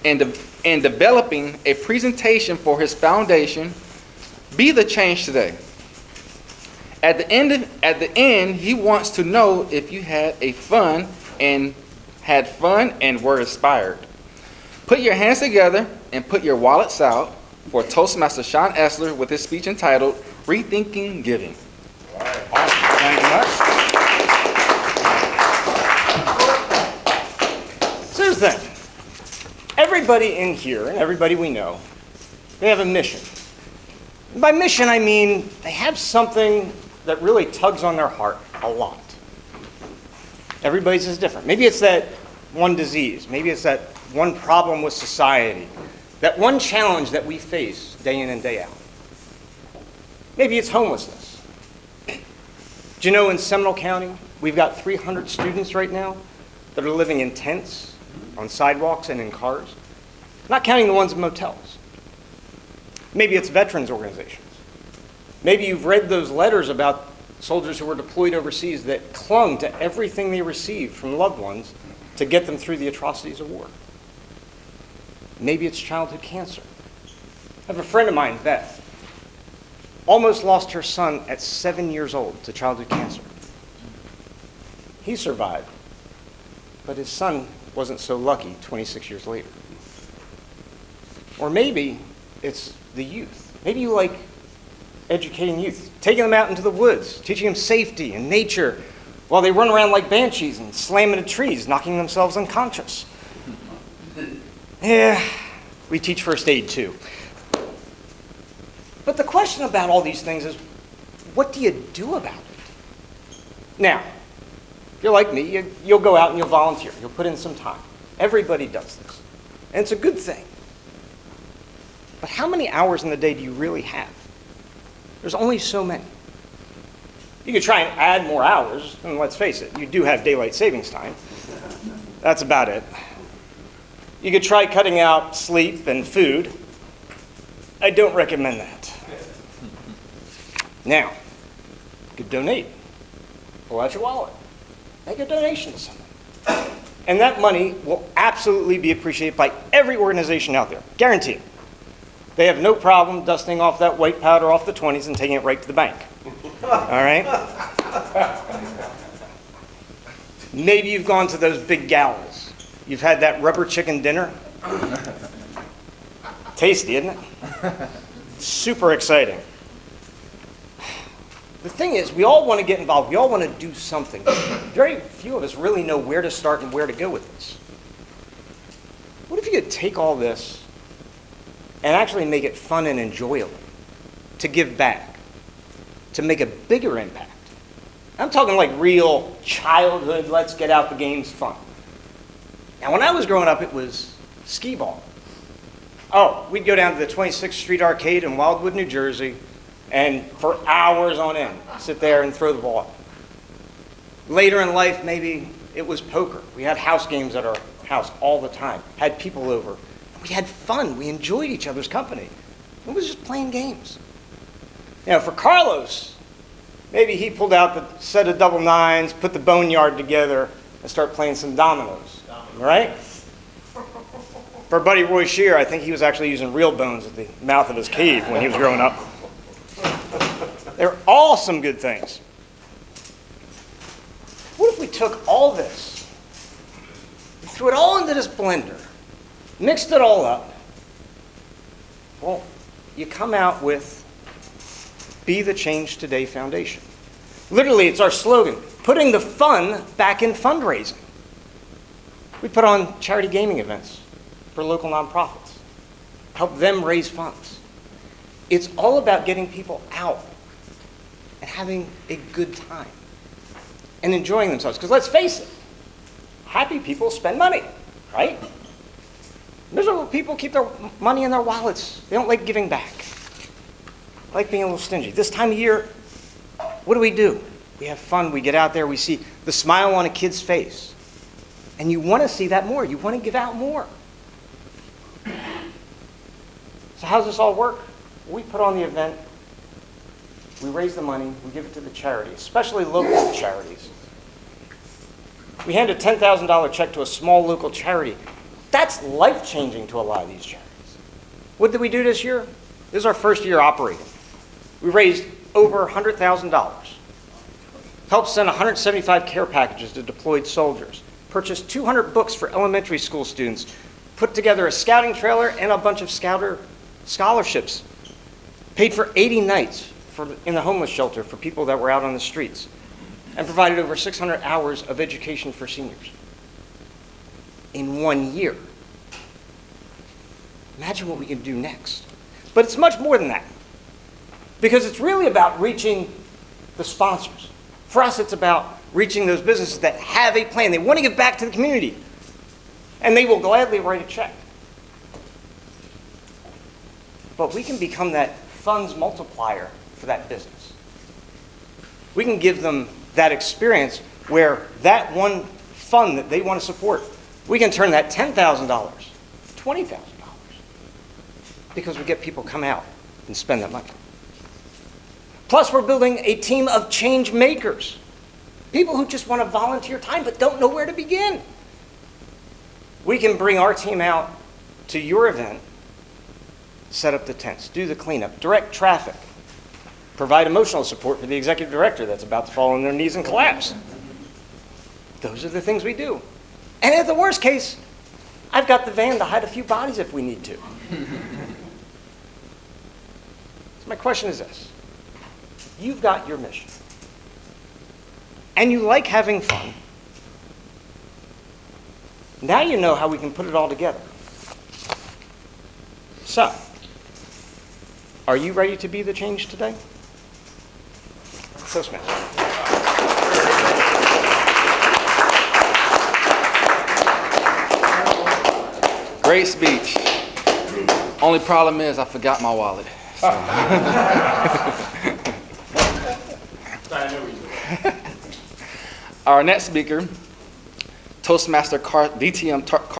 and developing a presentation for his foundation, Be the Change Today. At the end, he wants to know if you had fun and were inspired. Put your hands together and put your wallets out for Toastmaster Sean Esler with his speech entitled Rethinking Giving. All right. Awesome. Thank you much. So here's the thing. Everybody in here and everybody we know, they have a mission. And by mission, I mean they have something that really tugs on their heart a lot. Everybody's is different. Maybe it's that one disease. Maybe it's that one problem with society. That one challenge that we face day in and day out. Maybe it's homelessness. Do you know in Seminole County, we've got 300 students right now that are living in tents, on sidewalks, and in cars? Not counting the ones in motels. Maybe it's veterans organizations. Maybe you've read those letters about soldiers who were deployed overseas that clung to everything they received from loved ones to get them through the atrocities of war. Maybe it's childhood cancer. I have a friend of mine, Beth, almost lost her son at 7 years old to childhood cancer. He survived, but his son wasn't so lucky 26 years later. Or maybe it's the youth. Maybe you like educating youth, taking them out into the woods, teaching them safety and nature while they run around like banshees and slam into trees, knocking themselves unconscious. Yeah, we teach first aid too. But the question about all these things is, what do you do about it? Now, if you're like me, you'll go out and you'll volunteer. You'll put in some time. Everybody does this. And it's a good thing. But how many hours in the day do you really have? There's only so many. You could try and add more hours, and let's face it, you do have daylight savings time. That's about it. You could try cutting out sleep and food. I don't recommend that. Now, you could donate. Pull out your wallet. Make a donation to someone. And that money will absolutely be appreciated by every organization out there. Guaranteed. They have no problem dusting off that white powder off the 20s and taking it right to the bank. All right? Maybe you've gone to those big galas. You've had that rubber chicken dinner. Tasty, isn't it? Super exciting. The thing is, we all want to get involved. We all want to do something. Very few of us really know where to start and where to go with this. What if you could take all this and actually make it fun and enjoyable, to give back, to make a bigger impact? I'm talking like real childhood, let's get out the games fun. Now, when I was growing up, it was skee ball. Oh, we'd go down to the 26th Street Arcade in Wildwood, New Jersey, and for hours on end, sit there and throw the ball. Later in life, maybe it was poker. We had house games at our house all the time, had people over. We had fun. We enjoyed each other's company. It was just playing games. You know, for Carlos, maybe he pulled out the set of double nines, put the boneyard together, and start playing some dominoes. Right? For Buddy Roy Shear, I think he was actually using real bones at the mouth of his cave when he was growing up. They're all some good things. What if we took all this, we threw it all into this blender, mixed it all up? Well, you come out with Be the Change Today Foundation. Literally, it's our slogan, putting the fun back in fundraising. We put on charity gaming events for local nonprofits, help them raise funds. It's all about getting people out and having a good time and enjoying themselves. Because let's face it, happy people spend money, right? Miserable people keep their money in their wallets. They don't like giving back. They like being a little stingy. This time of year, what do? We have fun. We get out there. We see the smile on a kid's face. And you want to see that more. You want to give out more. So how does this all work? We put on the event. We raise the money. We give it to the charity, especially local charities. We hand a $10,000 check to a small local charity. That's life-changing to a lot of these charities. What did we do this year? This is our first year operating. We raised over $100,000. Helped send 175 care packages to deployed soldiers. Purchased 200 books for elementary school students. Put together a scouting trailer and a bunch of scouter scholarships. Paid for 80 nights in the homeless shelter for people that were out on the streets. And provided over 600 hours of education for seniors. In 1 year. Imagine what we can do next. But it's much more than that. Because it's really about reaching the sponsors. For us, it's about reaching those businesses that have a plan. They want to give back to the community. And they will gladly write a check. But we can become that funds multiplier for that business. We can give them that experience where that one fund that they want to support, we can turn that $10,000 to $20,000 because we get people come out and spend that money. Plus, we're building a team of change makers, people who just want to volunteer time but don't know where to begin. We can bring our team out to your event, set up the tents, do the cleanup, direct traffic, provide emotional support for the executive director that's about to fall on their knees and collapse. Those are the things we do. And at the worst case, I've got the van to hide a few bodies if we need to. So my question is this. You've got your mission. And you like having fun. Now you know how we can put it all together. So, are you ready to be the change today? Toastmasters. Great speech. Only problem is I forgot my wallet. So. Our next speaker, Toastmaster DTM